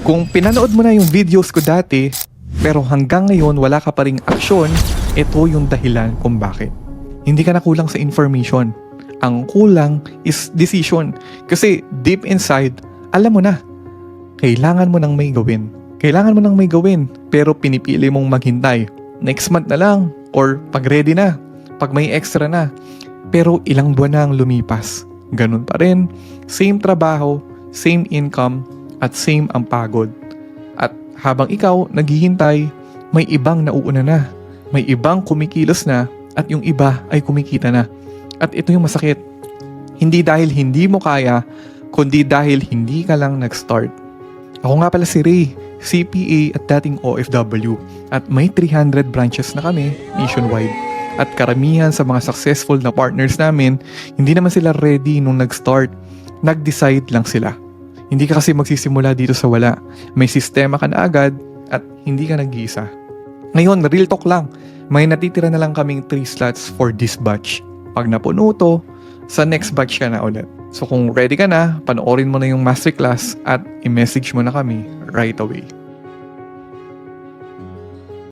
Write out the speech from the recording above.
Kung pinanood mo na yung videos ko dati, pero hanggang ngayon wala ka pa ring aksyon, ito yung dahilan kung bakit. Hindi ka na kulang sa information. Ang kulang is decision. Kasi deep inside, alam mo na, kailangan mo nang may gawin. Kailangan mo nang may gawin, pero pinipili mong maghintay. Next month na lang, or pag ready na, pag may extra na. Pero ilang buwan na ang lumipas. Ganun pa rin, same trabaho, same income, at same ang pagod. At habang ikaw naghihintay, may ibang nauuna na. May ibang kumikilos na at yung iba ay kumikita na. At ito yung masakit. Hindi dahil hindi mo kaya, kundi dahil hindi ka lang nag-start. Ako nga pala si Ray, CPA at dating OFW. At may 300 branches na kami nationwide. At karamihan sa mga successful na partners namin, hindi naman sila ready nung nag-start. Nag-decide lang sila. Hindi ka kasi magsisimula dito sa wala. May sistema ka na agad at hindi ka nag-iisa. Ngayon, real talk lang. May natitira na lang kaming 3 slots for this batch. Pag napuno to, sa next batch ka na ulit. So kung ready ka na, panoorin mo na yung masterclass at i-message mo na kami right away.